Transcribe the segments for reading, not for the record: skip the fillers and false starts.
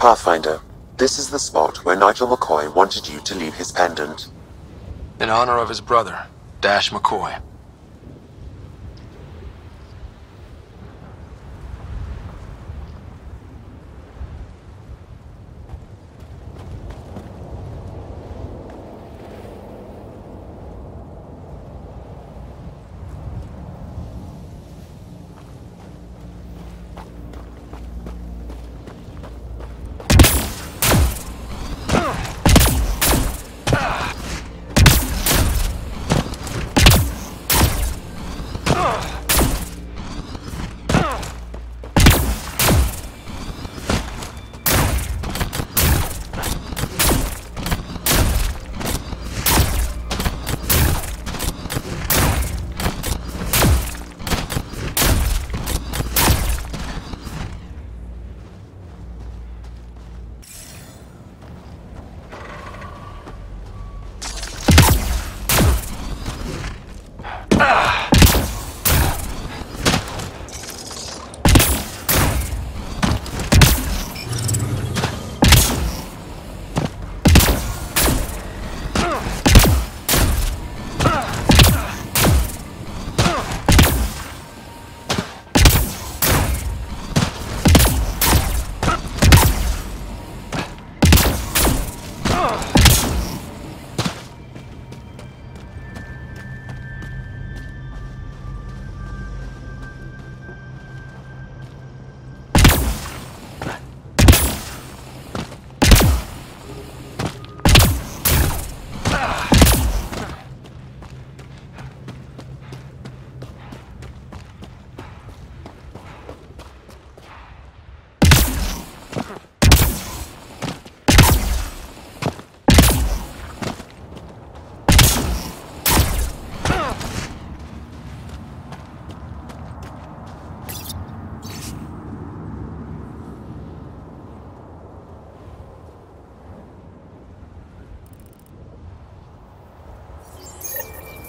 Pathfinder, this is the spot where Nigel McCoy wanted you to leave his pendant. In honor of his brother, Dash McCoy.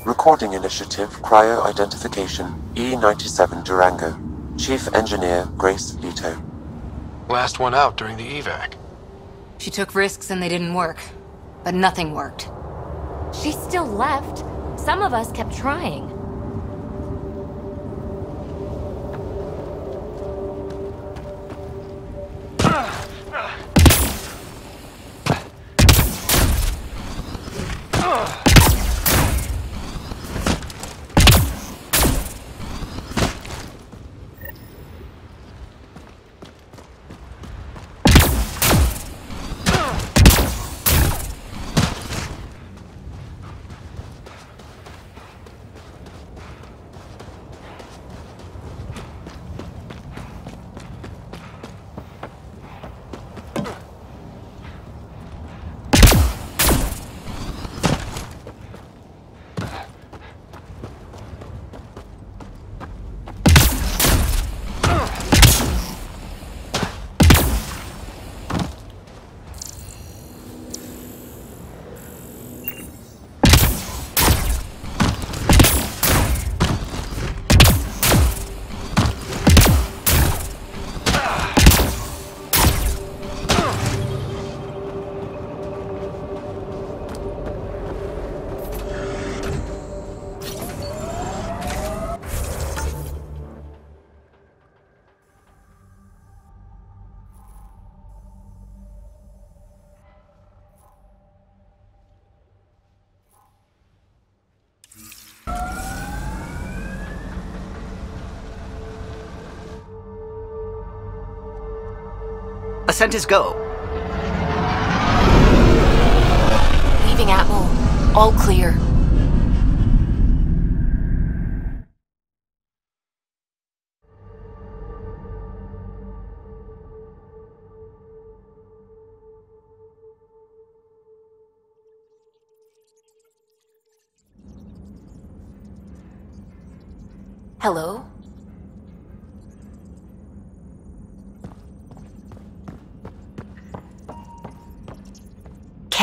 Recording Initiative Cryo Identification E97 Durango. Chief Engineer Grace Leto. Last one out during the evac. She took risks and they didn't work. But nothing worked. She still left. Some of us kept trying. Ascent is go. Leaving Atmo. All clear. Hello?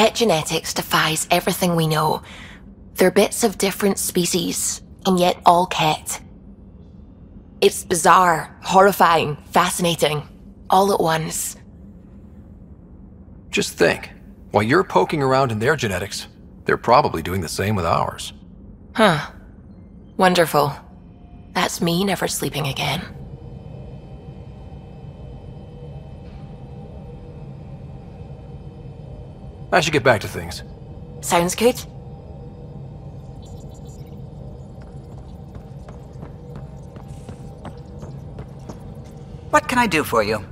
Kett genetics defies everything we know. They're bits of different species, and yet all Kett. It's bizarre, horrifying, fascinating, all at once. Just think, while you're poking around in their genetics, they're probably doing the same with ours. Huh. Wonderful. That's me never sleeping again. I should get back to things. Sounds good. What can I do for you?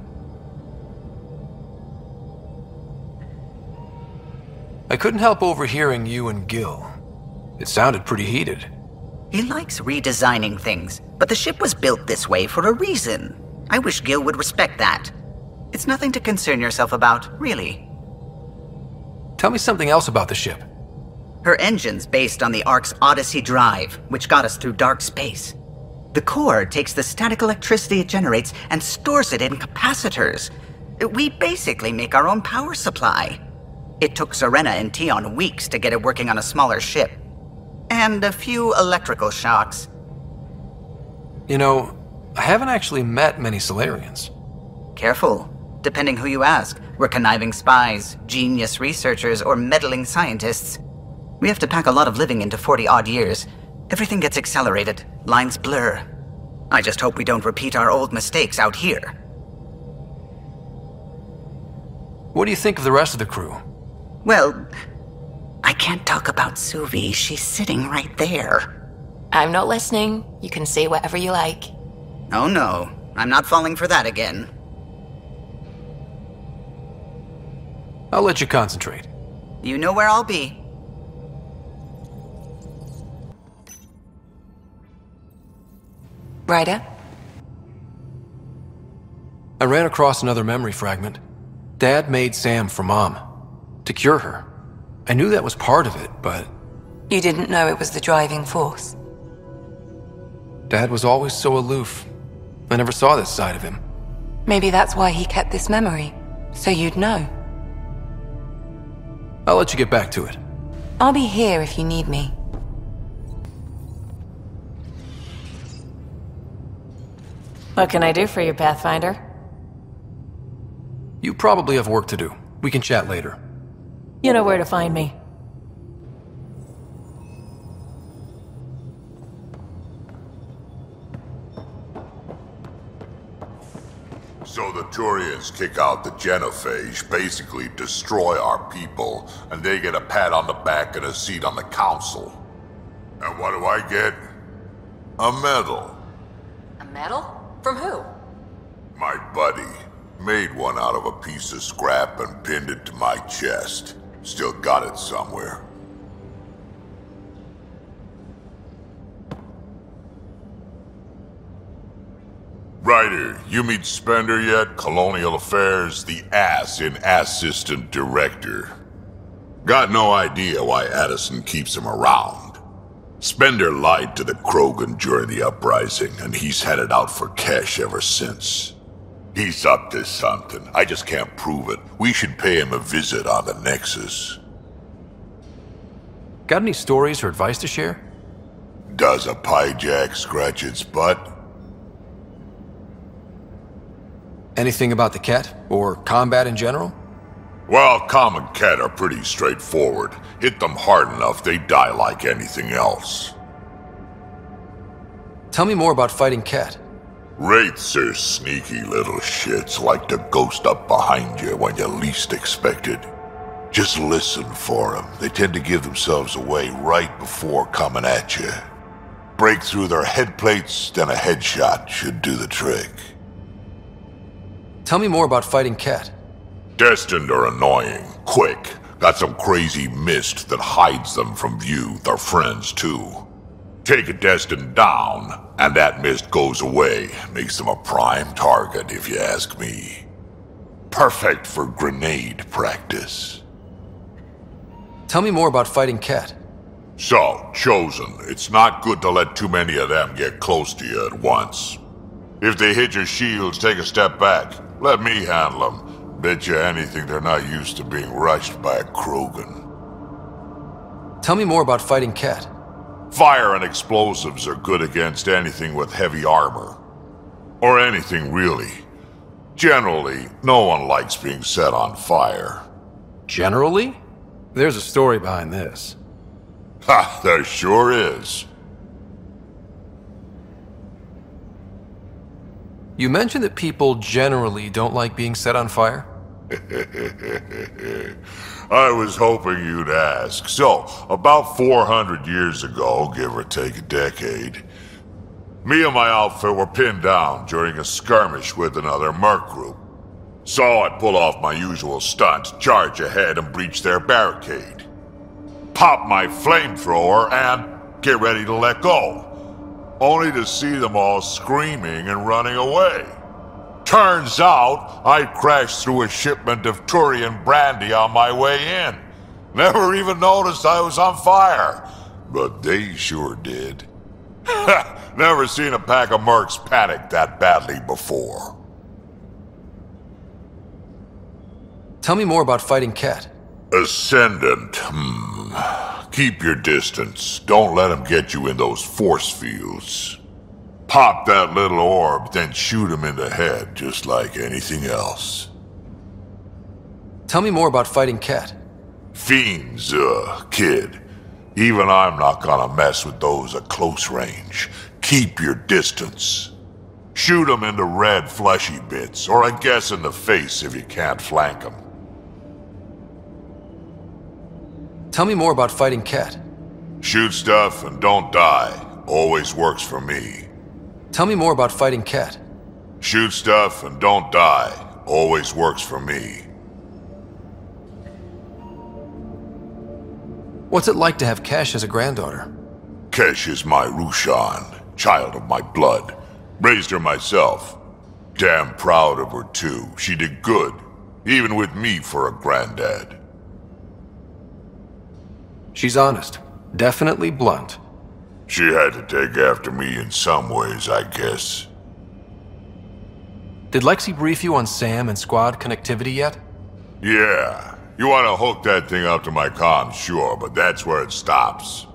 I couldn't help overhearing you and Gil. It sounded pretty heated. He likes redesigning things, but the ship was built this way for a reason. I wish Gil would respect that. It's nothing to concern yourself about, really. Tell me something else about the ship. Her engine's based on the Ark's Odyssey drive, which got us through dark space. The core takes the static electricity it generates and stores it in capacitors. We basically make our own power supply. It took Serena and Tion weeks to get it working on a smaller ship. And a few electrical shocks. You know, I haven't actually met many Solarians. Careful. Depending who you ask, we're conniving spies, genius researchers, or meddling scientists. We have to pack a lot of living into 40-odd years. Everything gets accelerated, lines blur. I just hope we don't repeat our old mistakes out here. What do you think of the rest of the crew? Well, I can't talk about Suvi. She's sitting right there. I'm not listening. You can say whatever you like. Oh no, I'm not falling for that again. I'll let you concentrate. You know where I'll be. Ryder? I ran across another memory fragment. Dad made Sam for Mom. To cure her. I knew that was part of it, but... You didn't know it was the driving force? Dad was always so aloof. I never saw this side of him. Maybe that's why he kept this memory, so you'd know. I'll let you get back to it. I'll be here if you need me. What can I do for you, Pathfinder? You probably have work to do. We can chat later. You know where to find me. So the Turians kick out the genophage, basically destroy our people, and they get a pat on the back and a seat on the council. And what do I get? A medal. A medal? From who? My buddy made one out of a piece of scrap and pinned it to my chest. Still got it somewhere. Ryder, you meet Spender yet? Colonial Affairs, the ass in Assistant Director. Got no idea why Addison keeps him around. Spender lied to the Krogan during the uprising, and he's headed out for cash ever since. He's up to something. I just can't prove it. We should pay him a visit on the Nexus. Got any stories or advice to share? Does a pyjak scratch its butt? Anything about the Kett? Or combat in general? Well, common Kett are pretty straightforward. Hit them hard enough, they die like anything else. Tell me more about fighting Kett. Wraiths are sneaky little shits, like to ghost up behind you when you least expect it. Just listen for them. They tend to give themselves away right before coming at you. Break through their headplates, then a headshot should do the trick. Tell me more about fighting Kett. Destined are annoying, quick. Got some crazy mist that hides them from view, their friends too. Take a Destined down, and that mist goes away. Makes them a prime target, if you ask me. Perfect for grenade practice. Tell me more about fighting Kett. So, Chosen, it's not good to let too many of them get close to you at once. If they hit your shields, take a step back. Let me handle them. Bet you anything they're not used to being rushed by a Krogan. Tell me more about fighting Kett. Fire and explosives are good against anything with heavy armor. Or anything, really. Generally, no one likes being set on fire. Generally? There's a story behind this. Ha, there sure is. You mentioned that people generally don't like being set on fire? I was hoping you'd ask. So, about 400 years ago, give or take a decade, me and my outfit were pinned down during a skirmish with another merc group. So I pull off my usual stunt, charge ahead and breach their barricade. Pop my flamethrower and get ready to let go. Only to see them all screaming and running away. Turns out, I crashed through a shipment of Turian brandy on my way in. Never even noticed I was on fire. But they sure did. Never seen a pack of mercs panic that badly before. Tell me more about fighting Kett. Ascendant, Keep your distance. Don't let him get you in those force fields. Pop that little orb, then shoot him in the head, just like anything else. Tell me more about fighting Kett. Fiends, kid. Even I'm not gonna mess with those at close range. Keep your distance. Shoot him in the red fleshy bits, or I guess in the face if you can't flank him. Tell me more about fighting Kett. Shoot stuff and don't die. Always works for me. Tell me more about fighting Kett. Shoot stuff and don't die. Always works for me. What's it like to have Kesh as a granddaughter? Kesh is my Rushan, child of my blood. Raised her myself. Damn proud of her too. She did good, even with me for a granddad. She's honest. Definitely blunt. She had to take after me in some ways, I guess. Did Lexi brief you on Sam and squad connectivity yet? Yeah. You want to hook that thing up to my comms, sure, but that's where it stops.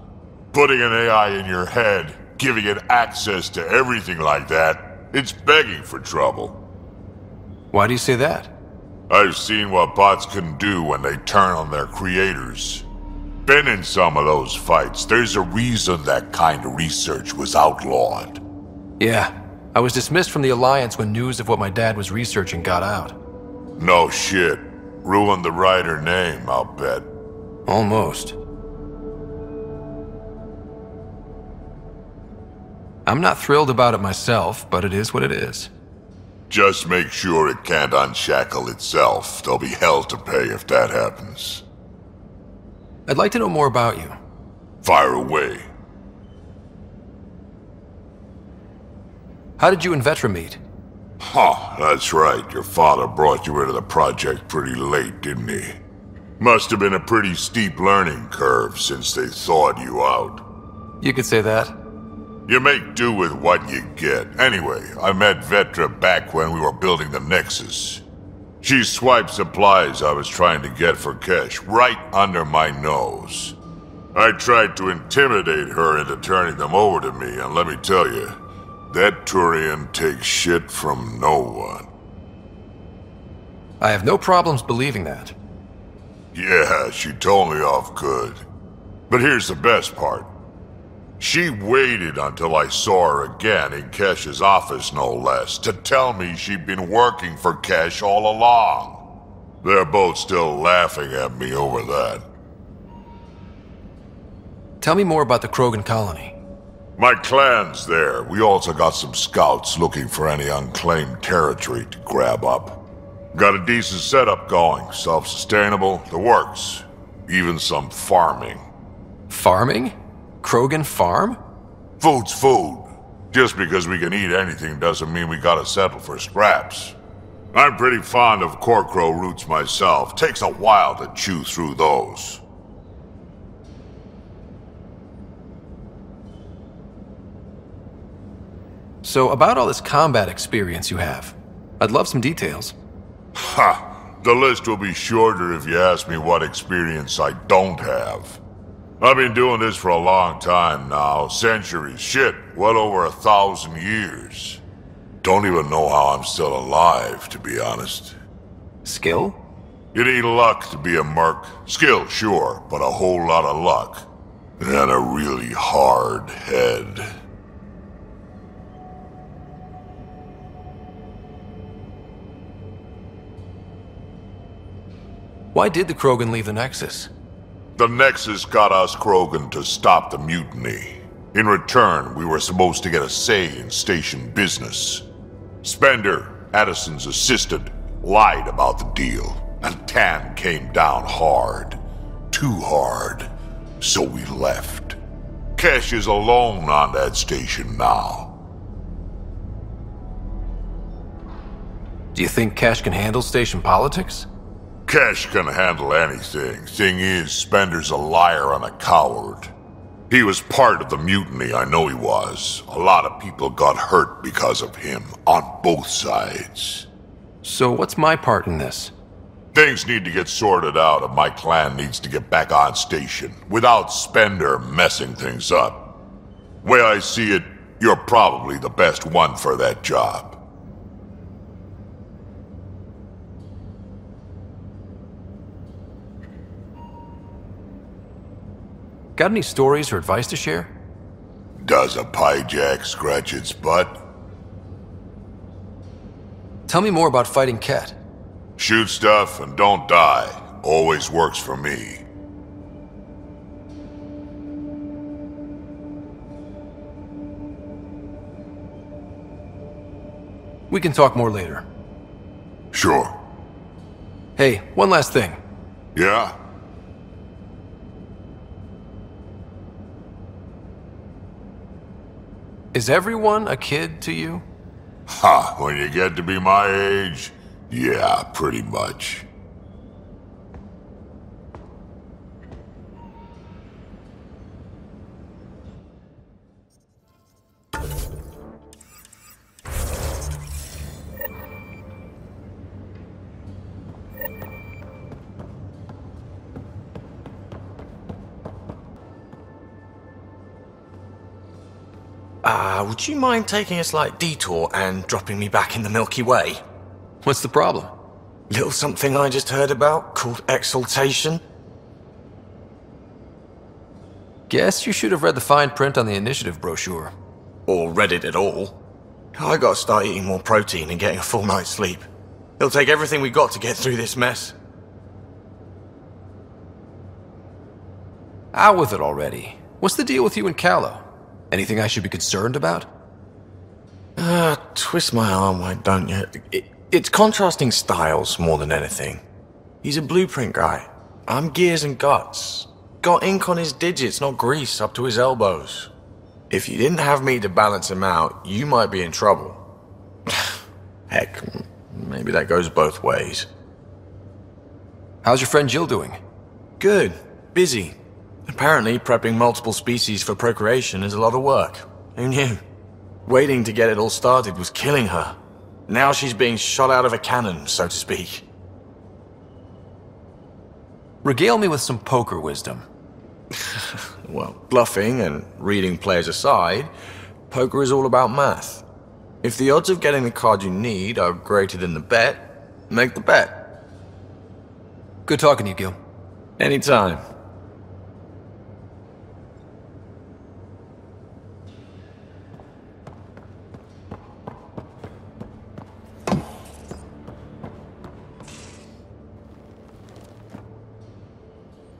Putting an AI in your head, giving it access to everything like that, it's begging for trouble. Why do you say that? I've seen what bots can do when they turn on their creators. Been in some of those fights. There's a reason that kind of research was outlawed. Yeah. I was dismissed from the Alliance when news of what my dad was researching got out. No shit. Ruined the writer name, I'll bet. Almost. I'm not thrilled about it myself, but it is what it is. Just make sure it can't unshackle itself. There'll be hell to pay if that happens. I'd like to know more about you. Fire away. How did you and Vetra meet? Huh, that's right. Your father brought you into the project pretty late, didn't he? Must have been a pretty steep learning curve since they thawed you out. You could say that. You make do with what you get. Anyway, I met Vetra back when we were building the Nexus. She swiped supplies I was trying to get for Kesh right under my nose. I tried to intimidate her into turning them over to me, and let me tell you, that Turian takes shit from no one. I have no problems believing that. Yeah, she told me off good. But here's the best part. She waited until I saw her again in Kesh's office, no less, to tell me she'd been working for Kesh all along. They're both still laughing at me over that. Tell me more about the Krogan colony. My clan's there. We also got some scouts looking for any unclaimed territory to grab up. Got a decent setup going, self-sustainable, the works. Even some farming. Farming? Krogan farm? Food's food. Just because we can eat anything doesn't mean we gotta settle for scraps. I'm pretty fond of Corcrow roots myself. Takes a while to chew through those. So, about all this combat experience you have, I'd love some details. Ha! The list will be shorter if you ask me what experience I don't have. I've been doing this for a long time now, centuries, shit, well over 1,000 years. Don't even know how I'm still alive, to be honest. Skill? It ain't luck to be a merc. Skill, sure, but a whole lot of luck. And a really hard head. Why did the Krogan leave the Nexus? The Nexus got us Krogan to stop the mutiny. In return, we were supposed to get a say in station business. Spender, Addison's assistant, lied about the deal, and Tan came down hard. Too hard. So we left. Kesh is alone on that station now. Do you think Cash can handle station politics? Kesh can handle anything. Thing is, Spender's a liar and a coward. He was part of the mutiny, I know he was. A lot of people got hurt because of him, on both sides. So what's my part in this? Things need to get sorted out and my clan needs to get back on station, without Spender messing things up. Way I see it, you're probably the best one for that job. Got any stories or advice to share? Does a piejack scratch its butt? Tell me more about fighting Kett. Shoot stuff and don't die. Always works for me. We can talk more later. Sure. Hey, one last thing. Yeah? Is everyone a kid to you? Ha, when you get to be my age, yeah, pretty much. Would you mind taking a slight detour and dropping me back in the Milky Way? What's the problem? Little something I just heard about called exaltation. Guess you should have read the fine print on the initiative brochure. Or read it at all. I gotta start eating more protein and getting a full night's sleep. It'll take everything we got to get through this mess. Out with it already. What's the deal with you and Callow? Anything I should be concerned about? Twist my arm, why don't you? It's contrasting styles more than anything. He's a blueprint guy. I'm gears and guts. Got ink on his digits, not grease up to his elbows. If you didn't have me to balance him out, you might be in trouble. Heck, maybe that goes both ways. How's your friend Jill doing? Good. Busy. Apparently, prepping multiple species for procreation is a lot of work. Who knew? Waiting to get it all started was killing her. Now she's being shot out of a cannon, so to speak. Regale me with some poker wisdom. Well, bluffing and reading players aside, poker is all about math. If the odds of getting the card you need are greater than the bet, make the bet. Good talking to you, Gil. Anytime.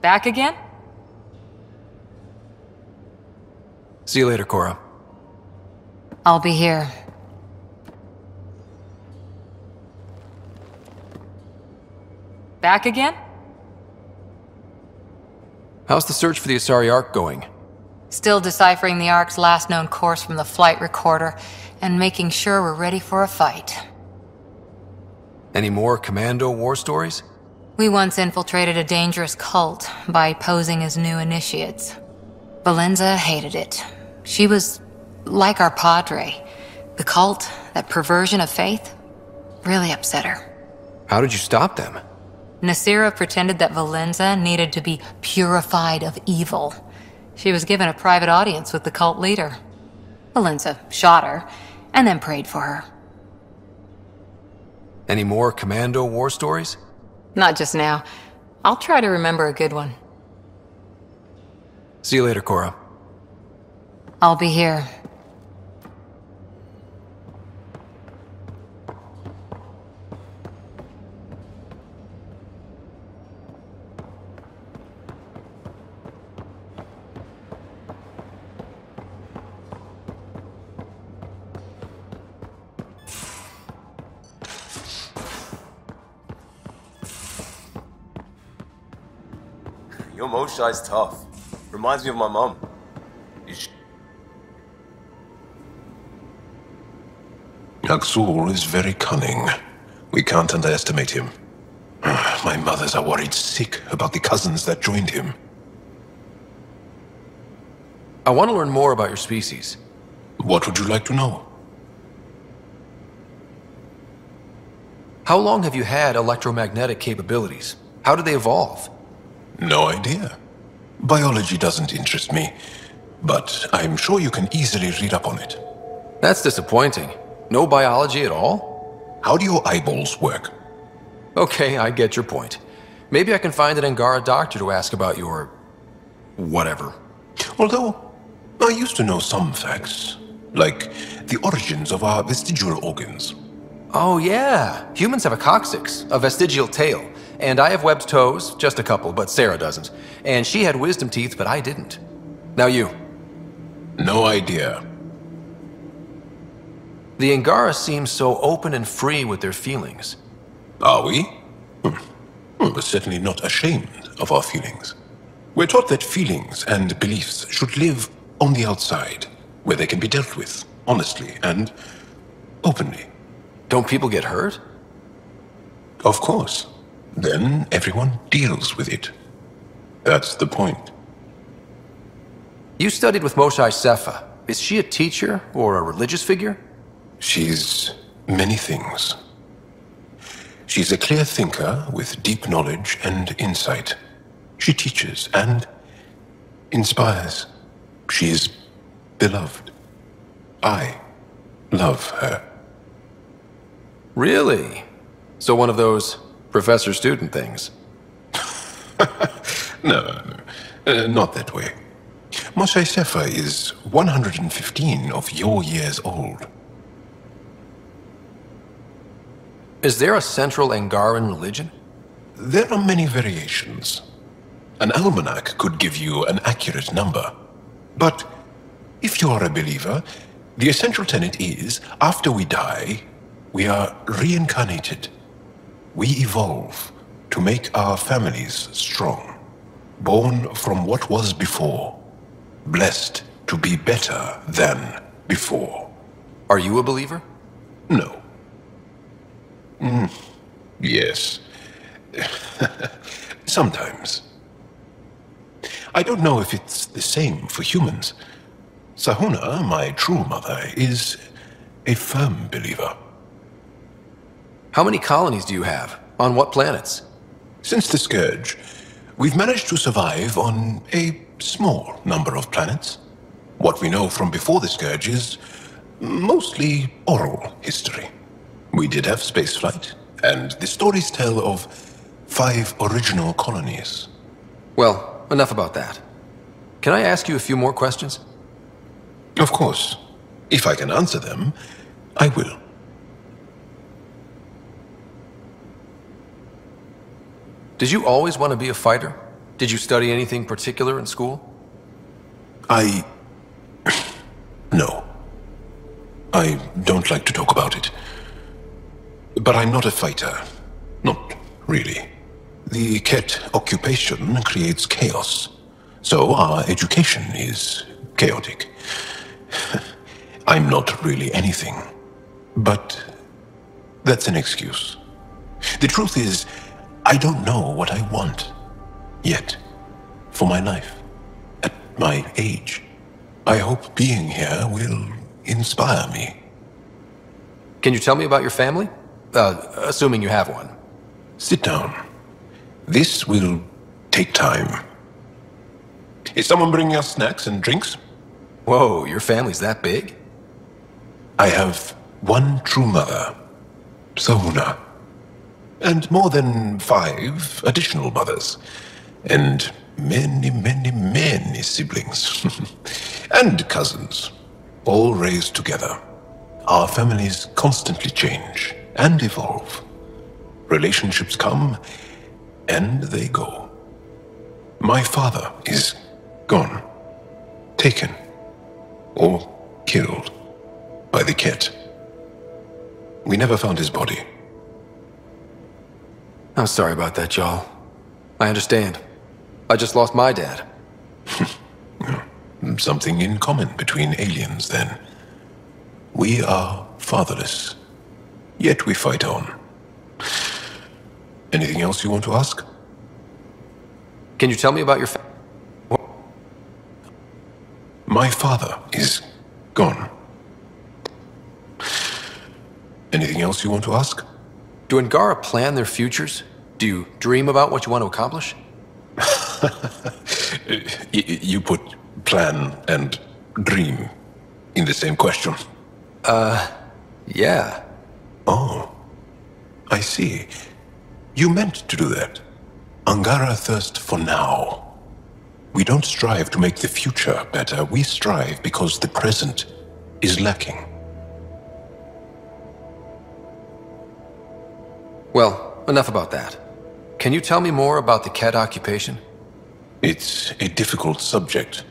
Back again? See you later, Cora. I'll be here. Back again? How's the search for the Asari Ark going? Still deciphering the Ark's last known course from the flight recorder and making sure we're ready for a fight. Any more Commando war stories? We once infiltrated a dangerous cult by posing as new initiates. Valenza hated it. She was like our padre. The cult, that perversion of faith, really upset her. How did you stop them? Nasira pretended that Valenza needed to be purified of evil. She was given a private audience with the cult leader. Valenza shot her, and then prayed for her. Any more Commando war stories? Not just now. I'll try to remember a good one. See you later, Cora. I'll be here. Your Moshai's tough. Reminds me of my mum. Aksul is very cunning. We can't underestimate him. My mothers are worried sick about the cousins that joined him. I want to learn more about your species. What would you like to know? How long have you had electromagnetic capabilities? How did they evolve? No idea. Biology doesn't interest me, but I'm sure you can easily read up on it. That's disappointing. No biology at all? How do your eyeballs work? Okay, I get your point. Maybe I can find an Angara doctor to ask about your... whatever. Although, I used to know some facts, like the origins of our vestigial organs. Oh yeah, humans have a coccyx, a vestigial tail. And I have webbed toes, just a couple, but Sarah doesn't. And she had wisdom teeth, but I didn't. Now you. No idea. The Angara seem so open and free with their feelings. Are we? We're certainly not ashamed of our feelings. We're taught that feelings and beliefs should live on the outside, where they can be dealt with, honestly and openly. Don't people get hurt? Of course. Then everyone deals with it. That's the point. You studied with Moshae Sefa. Is she a teacher or a religious figure? She's many things. She's a clear thinker with deep knowledge and insight. She teaches and inspires. She's beloved. I love her. Really? So one of those professor-student things? No, not that way. Moshae Sefa is 115 of your years old. Is there a central Angaran religion? There are many variations. An almanac could give you an accurate number. But if you are a believer, the essential tenet is, after we die, we are reincarnated. We evolve to make our families strong, born from what was before, blessed to be better than before. Are you a believer? No. Yes. Sometimes. I don't know if it's the same for humans. Sahuna, my true mother, is a firm believer. How many colonies do you have? On what planets? Since the Scourge, we've managed to survive on a small number of planets. What we know from before the Scourge is mostly oral history. We did have spaceflight, and the stories tell of 5 original colonies. Well, enough about that. Can I ask you a few more questions? Of course. If I can answer them, I will. Did you always want to be a fighter? Did you study anything particular in school? No. I don't like to talk about it. But I'm not a fighter. Not really. The Kett occupation creates chaos. So our education is chaotic. I'm not really anything. But that's an excuse. The truth is, I don't know what I want. Yet. For my life. At my age. I hope being here will inspire me. Can you tell me about your family? Assuming you have one. Sit down. This will take time. Is someone bringing us snacks and drinks? Whoa, your family's that big? I have one true mother, Sahuna. And more than 5 additional mothers. And many, many, many siblings. And cousins. All raised together. Our families constantly change and evolve. Relationships come and they go. My father is gone. Taken. Or killed. By the Kett. We never found his body. I'm sorry about that, Jarl. I understand. I just lost my dad. Something in common between aliens, then. We are fatherless. Yet we fight on. Anything else you want to ask? Can you tell me about your My father is gone. Anything else you want to ask? Do Angara plan their futures? Do you dream about what you want to accomplish? You put plan and dream in the same question. Yeah. Oh, I see. You meant to do that. Angara thirst for now. We don't strive to make the future better. We strive because the present is lacking. Well, enough about that. Can you tell me more about the Kett occupation? It's a difficult subject.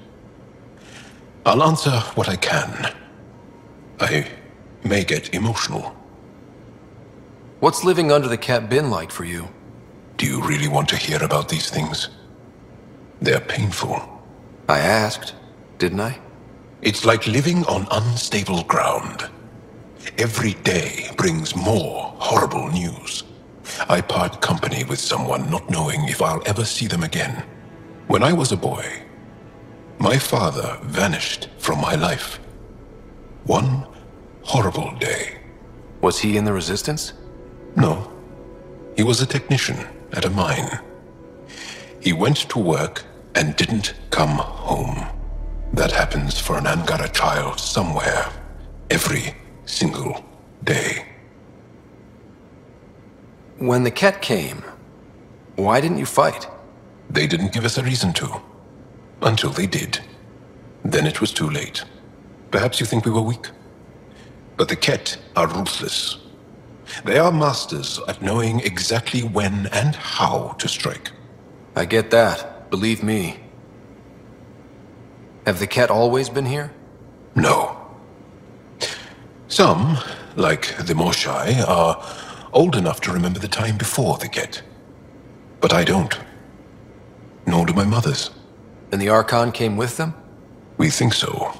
I'll answer what I can. I may get emotional. What's living under the Kett been like for you? Do you really want to hear about these things? They're painful. I asked, didn't I? It's like living on unstable ground. Every day brings more horrible news. I part company with someone not knowing if I'll ever see them again. When I was a boy, my father vanished from my life. One horrible day. Was he in the Resistance? No. He was a technician at a mine. He went to work and didn't come home. That happens for an Angara child somewhere, every single day. When the Kett came, why didn't you fight? They didn't give us a reason to. Until they did. Then it was too late. Perhaps you think we were weak. But the Kett are ruthless. They are masters at knowing exactly when and how to strike. I get that, believe me. Have the Kett always been here? No. Some, like the Moshai, are old enough to remember the time before the Kett. But I don't. Nor do my mothers. And the Archon came with them? We think so.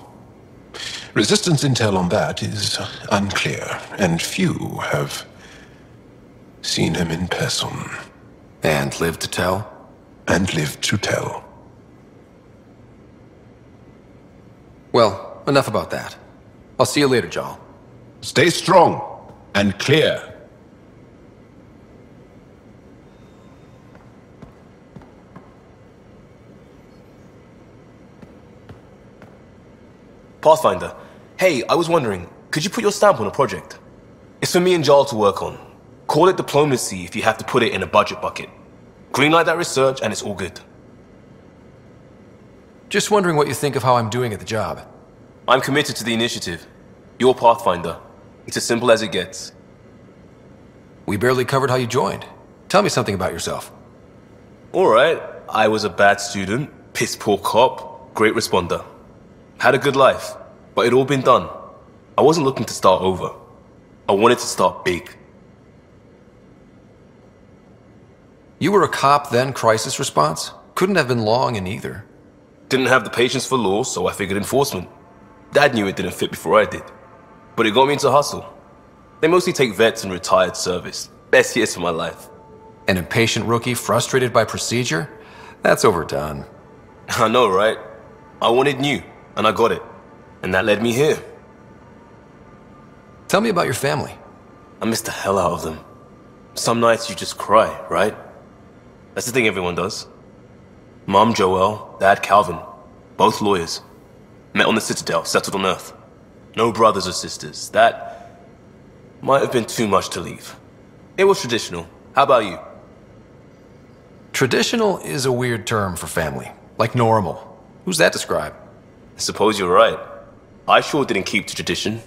Resistance intel on that is unclear, and few have seen him in person. And lived to tell? And lived to tell. Well, enough about that. I'll see you later, Jarl. Stay strong and clear. Pathfinder, hey, I was wondering, could you put your stamp on a project? It's for me and Jarl to work on. Call it diplomacy if you have to put it in a budget bucket. Greenlight that research and it's all good. Just wondering what you think of how I'm doing at the job. I'm committed to the initiative. You're Pathfinder. It's as simple as it gets. We barely covered how you joined. Tell me something about yourself. Alright, I was a bad student, piss poor cop, great responder. Had a good life, but it'd all been done. I wasn't looking to start over. I wanted to start big. You were a cop, then crisis response? Couldn't have been long in either. Didn't have the patience for law, so I figured enforcement. Dad knew it didn't fit before I did. But it got me into hustle. They mostly take vets and retired service. Best years of my life. An impatient rookie frustrated by procedure? That's overdone. I know, right? I wanted new, and I got it. And that led me here. Tell me about your family. I miss the hell out of them. Some nights you just cry, right? That's the thing everyone does. Mom Joelle, Dad Calvin, both lawyers. Met on the Citadel, settled on Earth. No brothers or sisters. That might have been too much to leave. It was traditional, How about you? Traditional is a weird term for family. Like normal. Who's that describe? I suppose you're right. I sure didn't keep to tradition.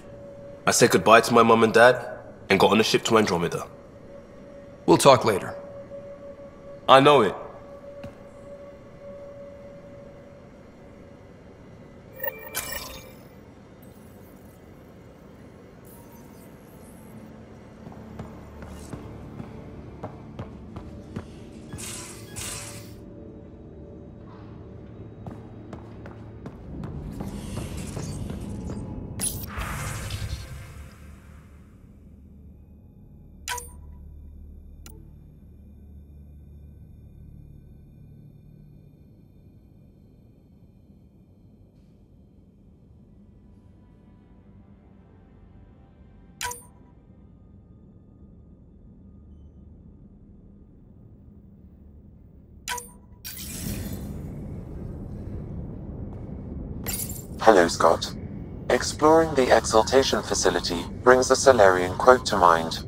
I said goodbye to my mum and dad and got on a ship to Andromeda. We'll talk later. I know it. Hello, Scott. Exploring the Exaltation facility brings a Solarian quote to mind.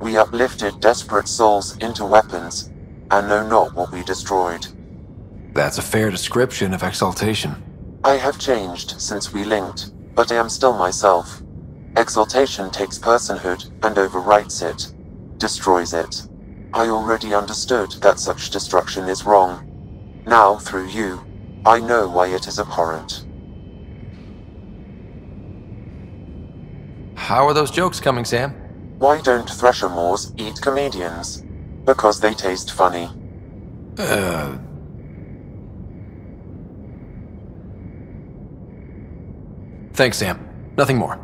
We uplifted desperate souls into weapons, and know not what we destroyed. That's a fair description of Exaltation. I have changed since we linked, but I am still myself. Exaltation takes personhood and overwrites it, destroys it. I already understood that such destruction is wrong. Now, through you, I know why it is abhorrent. How are those jokes coming, Sam? Why don't Thresher Moors eat comedians? Because they taste funny. Thanks, Sam. Nothing more.